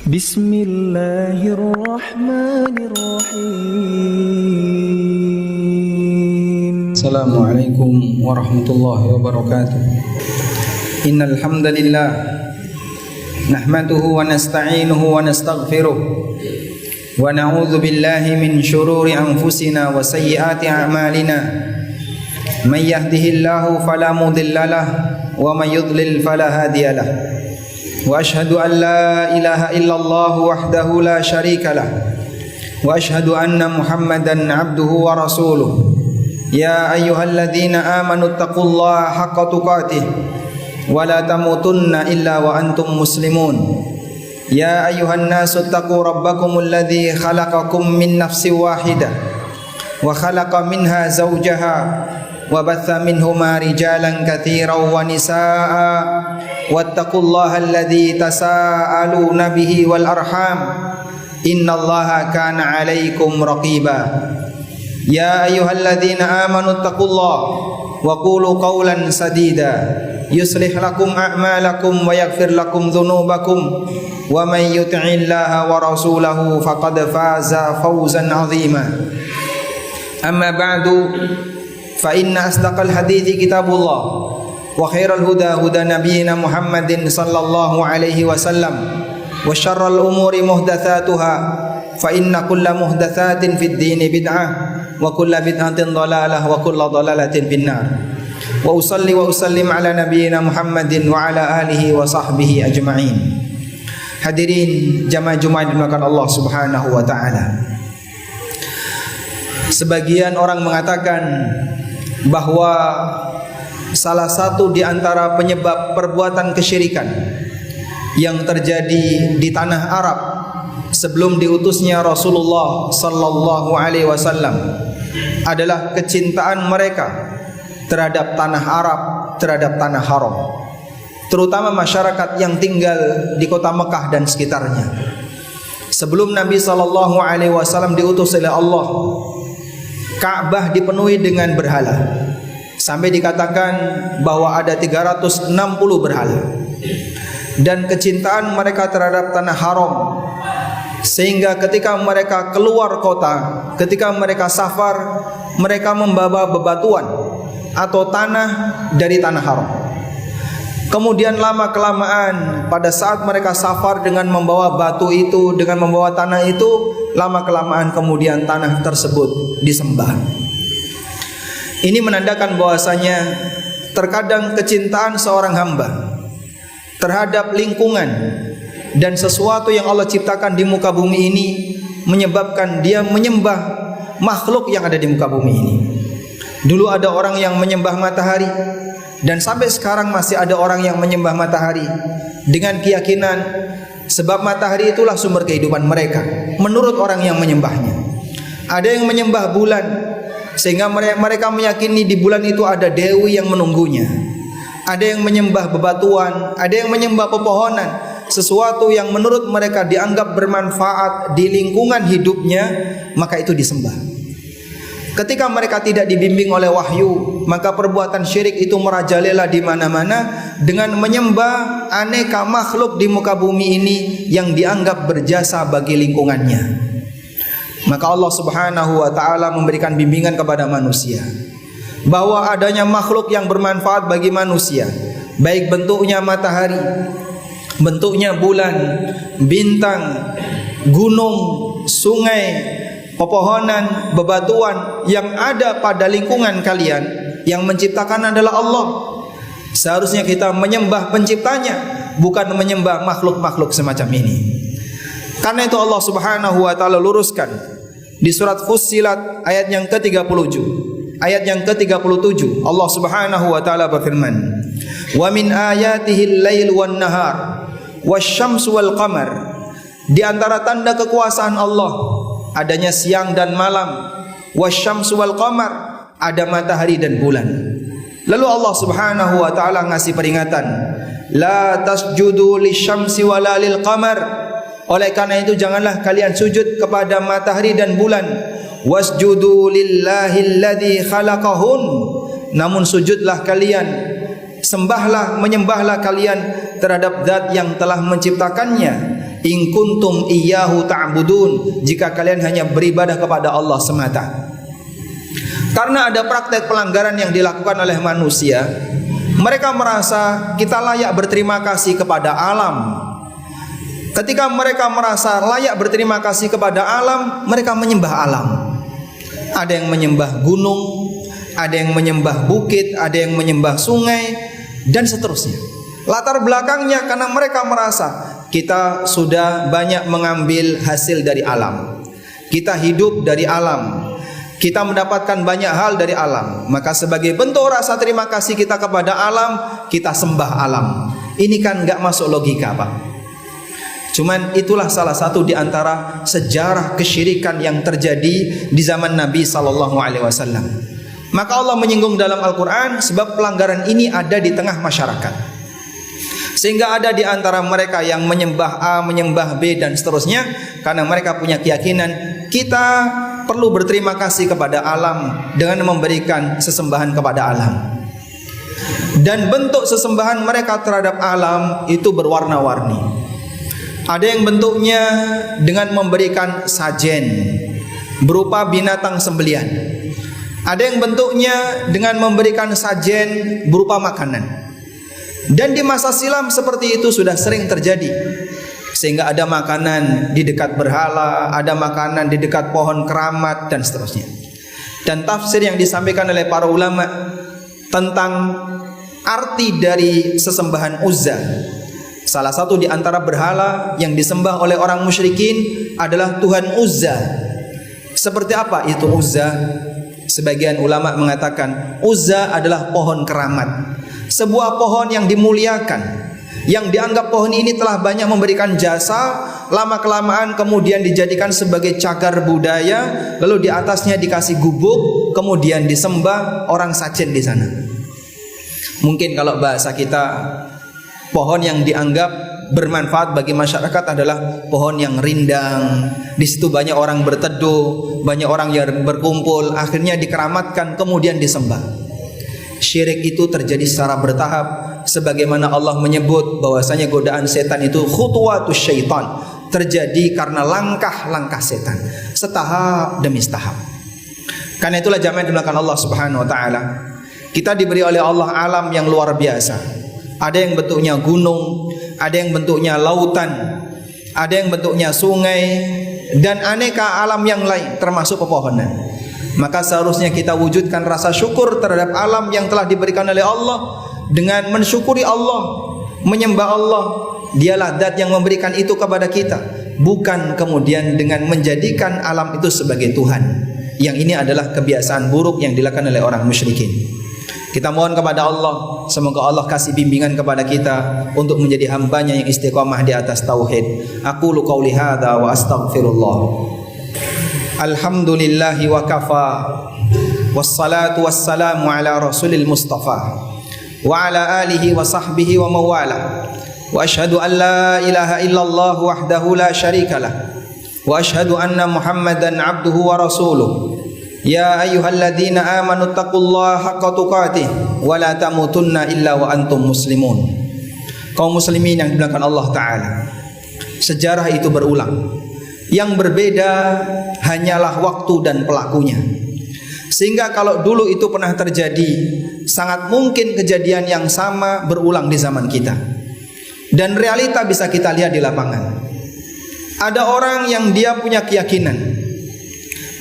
Bismillahirrahmanirrahim. Assalamualaikum warahmatullahi wabarakatuh. Innal hamdalillah nahmaduhu wa nasta'inuhu wa nastaghfiruh wa na'udzu billahi min shururi anfusina wa sayyiati a'malina. May yahdihillahu fala mudhillalah wa may yudlil fala hadiyalah. Wa ashhadu an la ilaha illallah wahdahu la syarikalah wa ashhadu anna Muhammadan abduhu wa rasuluh. Ya ayyuhalladzina amanu taqullaha haqqa tuqatih wa la tamutunna illa wa antum muslimun. Ya ayyuhan nasu taqu rabbakumul ladzi khalaqakum min nafsin wahidah wa khalaqa minha zawjaha wa batha minhuma rijalan katsiran wa nisaa wattaqullaha alladzi tasaaluna bihi wal arham innallaha kana 'alaikum raqiba. Ya ayyuhalladzina amanu taqullaha wa qulu qawlan sadida yuslih lakum a'malakum wa yaghfir lakum dhunubakum wa may yuti'illaha wa rasulahu faqad faza fawzan 'azima. Amma ba'du fa inna asdaqal hadithi kitabullah wa khairal huda huda nabiyyina Muhammadin sallallahu alaihi wasallam wa syarral umuri muhdatsatuha fa inna kulla muhdatsatin fid dini bid'ah wa kulla bid'atin dhalalah wa kulla dhalalatin finnar. Wa usalli wa usallim ala nabiyyina Muhammadin wa ala alihi wa sahbihi ajma'in. Hadirin jamaah Jumat dimuliakan Allah Subhanahu wa taala. Sebagian orang mengatakan bahwa salah satu di antara penyebab perbuatan kesyirikan yang terjadi di tanah Arab sebelum diutusnya Rasulullah sallallahu alaihi wasallam adalah kecintaan mereka terhadap tanah Arab, terhadap tanah haram, terutama masyarakat yang tinggal di kota Mekah dan sekitarnya. Sebelum Nabi sallallahu alaihi wasallam diutus oleh Allah, Ka'bah dipenuhi dengan berhala. Sampai dikatakan bahwa ada 360 berhala. Dan kecintaan mereka terhadap tanah haram, sehingga ketika mereka keluar kota, ketika mereka safar, mereka membawa bebatuan atau tanah dari tanah haram. Kemudian lama kelamaan pada saat mereka safar dengan membawa batu itu, dengan membawa tanah itu, lama kelamaan kemudian tanah tersebut disembah. Ini menandakan bahwasanya terkadang kecintaan seorang hamba terhadap lingkungan dan sesuatu yang Allah ciptakan di muka bumi ini menyebabkan dia menyembah makhluk yang ada di muka bumi ini. Dulu ada orang yang menyembah matahari, dan sampai sekarang masih ada orang yang menyembah matahari dengan keyakinan sebab matahari itulah sumber kehidupan mereka menurut orang yang menyembahnya. Ada yang menyembah bulan sehingga mereka meyakini di bulan itu ada dewi yang menunggunya. Ada yang menyembah bebatuan, ada yang menyembah pepohonan, sesuatu yang menurut mereka dianggap bermanfaat di lingkungan hidupnya, maka itu disembah. Ketika mereka tidak dibimbing oleh wahyu, maka perbuatan syirik itu merajalela di mana-mana dengan menyembah aneka makhluk di muka bumi ini yang dianggap berjasa bagi lingkungannya. Maka Allah Subhanahu wa taala memberikan bimbingan kepada manusia bahwa adanya makhluk yang bermanfaat bagi manusia, baik bentuknya matahari, bentuknya bulan, bintang, gunung, sungai, pepohonan, bebatuan yang ada pada lingkungan kalian, yang menciptakan adalah Allah. Seharusnya kita menyembah penciptanya, bukan menyembah makhluk-makhluk semacam ini. Karena itu Allah Subhanahu wa taala luruskan di surat Fussilat ayat yang ke-37. Ayat yang ke-37 Allah Subhanahu wa taala berfirman, "Wa min ayatihi al-lail wan nahar wasyamsu wal qamar." Di antara tanda kekuasaan Allah adanya siang dan malam, wasyamsu wal qamar, ada matahari dan bulan. Lalu Allah Subhanahu wa taala ngasih peringatan, la tasjudu lisyamsi wala lil qamar. Oleh karena itu janganlah kalian sujud kepada matahari dan bulan. Wasjudu lillahi alladzi khalaqahun. Namun sujudlah kalian, sembahlah, menyembahlah kalian terhadap zat yang telah menciptakannya. in kuntum iyyahu ta'budun, jika kalian hanya beribadah kepada Allah semata. Karena ada praktek pelanggaran yang dilakukan oleh manusia, mereka merasa kita layak berterima kasih kepada alam. Ketika mereka merasa layak berterima kasih kepada alam, mereka menyembah alam. Ada yang menyembah gunung, ada yang menyembah bukit, ada yang menyembah sungai, dan seterusnya. Latar belakangnya karena mereka merasa kita sudah banyak mengambil hasil dari alam. Kita hidup dari alam. Kita mendapatkan banyak hal dari alam. Maka sebagai bentuk rasa terima kasih kita kepada alam, kita sembah alam. Ini kan nggak masuk logika, Pak. Cuman itulah salah satu di antara sejarah kesyirikan yang terjadi di zaman Nabi SAW. Maka Allah menyinggung dalam Al-Quran sebab pelanggaran ini ada di tengah masyarakat. Sehingga ada di antara mereka yang menyembah A, menyembah B, dan seterusnya. Karena mereka punya keyakinan kita perlu berterima kasih kepada alam dengan memberikan sesembahan kepada alam. Dan bentuk sesembahan mereka terhadap alam itu berwarna-warni. Ada yang bentuknya dengan memberikan sajen berupa binatang sembelihan. Ada yang bentuknya dengan memberikan sajen berupa makanan. Dan di masa silam seperti itu sudah sering terjadi. Sehingga ada makanan di dekat berhala, ada makanan di dekat pohon keramat, dan seterusnya. Dan tafsir yang disampaikan oleh para ulama tentang arti dari sesembahan Uzza, salah satu di antara berhala yang disembah oleh orang musyrikin adalah Tuhan Uzza. Seperti apa itu Uzza? Sebagian ulama mengatakan Uzza adalah pohon keramat, sebuah pohon yang dimuliakan, yang dianggap pohon ini telah banyak memberikan jasa. Lama-kelamaan kemudian dijadikan sebagai cagar budaya, lalu di atasnya dikasih gubuk, kemudian disembah orang sajen di sana. Mungkin kalau bahasa kita, pohon yang dianggap bermanfaat bagi masyarakat adalah pohon yang rindang. Di situ banyak orang berteduh, banyak orang yang berkumpul, akhirnya dikeramatkan kemudian disembah. Syirik itu terjadi secara bertahap, sebagaimana Allah menyebut bahwasanya godaan setan itu khutuwatus syaitan, terjadi karena langkah-langkah setan, setahap demi setahap. Karena itulah jamaah yang dimuliakan Allah Subhanahu wa taala, kita diberi oleh Allah alam yang luar biasa. Ada yang bentuknya gunung, ada yang bentuknya lautan, ada yang bentuknya sungai, dan aneka alam yang lain termasuk pepohonan. Maka seharusnya kita wujudkan rasa syukur terhadap alam yang telah diberikan oleh Allah dengan mensyukuri Allah, menyembah Allah. Dialah zat yang memberikan itu kepada kita, bukan kemudian dengan menjadikan alam itu sebagai Tuhan. Yang ini adalah kebiasaan buruk yang dilakukan oleh orang musyrikin. Kita mohon kepada Allah, semoga Allah kasih bimbingan kepada kita untuk menjadi hambanya yang istiqamah di atas tauhid. Aqulu qauli hadza wa astaghfirullah. Alhamdulillahi wa kafa, wassalatu wassalamu ala rasulil mustafa wa ala alihi wa sahbihi wa mawala. Wa ashhadu an la ilaha illallah wahdahu la syarikalah, wa ashhadu anna Muhammadan abduhu wa rasuluh. Ya ayyuhalladzina amanu taqullaha haqqa tuqatih wa la tamutunna illa wa antum muslimun. Kaum muslimin yang dimuliakan Allah taala, sejarah itu berulang. Yang berbeda hanyalah waktu dan pelakunya. Sehingga kalau dulu itu pernah terjadi, sangat mungkin kejadian yang sama berulang di zaman kita. Dan realita bisa kita lihat di lapangan. Ada orang yang dia punya keyakinan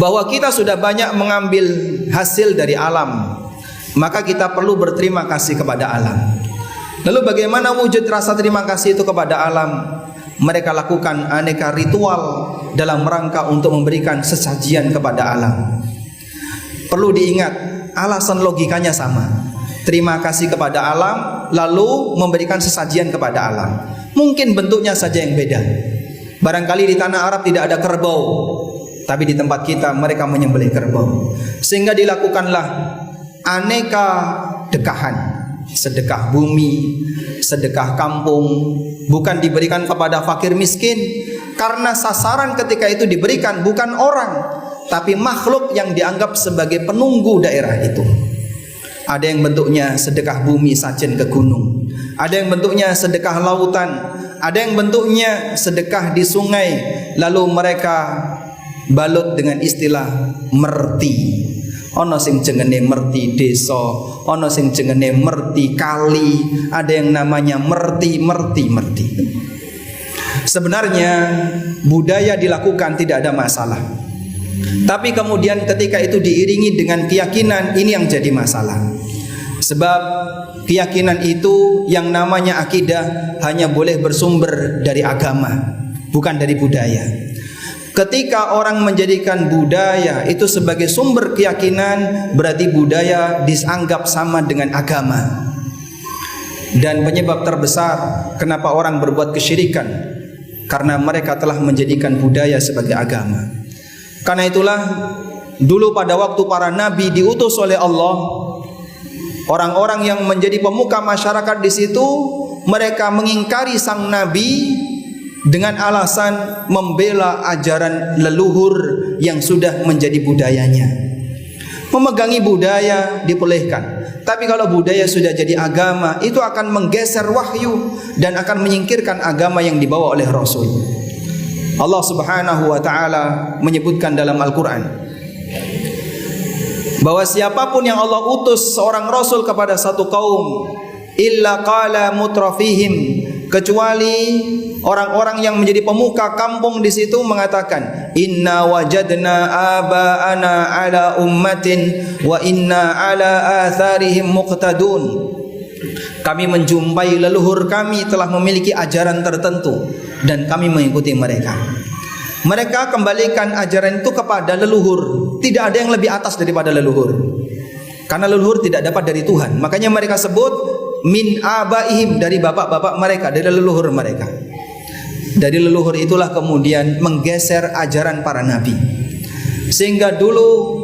bahwa kita sudah banyak mengambil hasil dari alam, maka kita perlu berterima kasih kepada alam. Lalu bagaimana wujud rasa terima kasih itu kepada alam? Mereka lakukan aneka ritual dalam rangka untuk memberikan sesajian kepada alam. Perlu diingat, alasan logikanya sama. Terima kasih kepada alam, lalu memberikan sesajian kepada alam. Mungkin bentuknya saja yang beda. Barangkali di tanah Arab tidak ada kerbau, tapi di tempat kita mereka menyembelih kerbau. Sehingga dilakukanlah aneka dekahan. Sedekah bumi, sedekah kampung, bukan diberikan kepada fakir miskin, karena sasaran ketika itu diberikan bukan orang, tapi makhluk yang dianggap sebagai penunggu daerah itu. Ada yang bentuknya sedekah bumi sajen ke gunung, ada yang bentuknya sedekah lautan, Ada yang bentuknya sedekah di sungai, lalu mereka balut dengan istilah merti. Ono sing jenenge merti desa, ono sing jenenge merti kali, ada yang namanya merti. Sebenarnya budaya dilakukan tidak ada masalah. Tapi kemudian ketika itu diiringi dengan keyakinan, ini yang jadi masalah. Sebab keyakinan itu yang namanya akidah hanya boleh bersumber dari agama, bukan dari budaya. Ketika orang menjadikan budaya itu sebagai sumber keyakinan, berarti budaya dianggap sama dengan agama. Dan penyebab terbesar kenapa orang berbuat kesyirikan, karena mereka telah menjadikan budaya sebagai agama. Karena itulah dulu pada waktu para nabi diutus oleh Allah, orang-orang yang menjadi pemuka masyarakat di situ, mereka mengingkari sang nabi dengan alasan membela ajaran leluhur yang sudah menjadi budayanya. Memegangi budaya dibolehkan, tapi kalau budaya sudah jadi agama, itu akan menggeser wahyu dan akan menyingkirkan agama yang dibawa oleh Rasul. Allah Subhanahu wa ta'ala menyebutkan dalam Al-Quran bahwa siapapun yang Allah utus seorang Rasul kepada satu kaum, illa qala mutrafihim, kecuali orang-orang yang menjadi pemuka kampung di situ mengatakan, inna wajadna aba'ana ala ummatin wa inna ala atharihim muqtadun. Kami menjumpai leluhur kami telah memiliki ajaran tertentu dan kami mengikuti mereka. Mereka kembalikan ajaran itu kepada leluhur. Tidak ada yang lebih atas daripada leluhur, karena leluhur tidak dapat dari Tuhan. Makanya mereka sebut min abaihim, dari bapak-bapak mereka, dari leluhur mereka. Dari leluhur itulah kemudian menggeser ajaran para nabi, sehingga dulu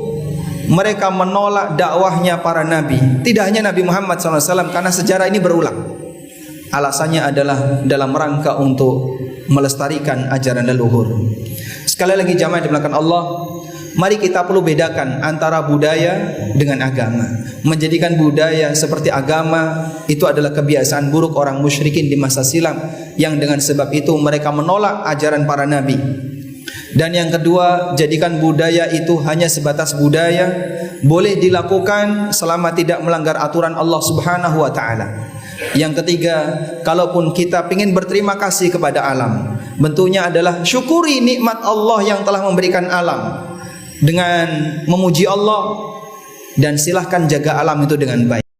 mereka menolak dakwahnya para nabi. Tidak hanya Nabi Muhammad SAW, karena sejarah ini berulang. Alasannya adalah dalam rangka untuk melestarikan ajaran leluhur. Sekali lagi jamaah dimulakan Allah, mari kita perlu bedakan antara budaya dengan agama. Menjadikan budaya seperti agama itu adalah kebiasaan buruk orang musyrikin di masa silam, yang dengan sebab itu mereka menolak ajaran para nabi. Dan yang kedua, jadikan budaya itu hanya sebatas budaya, boleh dilakukan selama tidak melanggar aturan Allah Subhanahu wa ta'ala. Yang ketiga, kalaupun kita ingin berterima kasih kepada alam, bentuknya adalah syukuri nikmat Allah yang telah memberikan alam dengan memuji Allah, dan silahkan jaga alam itu dengan baik.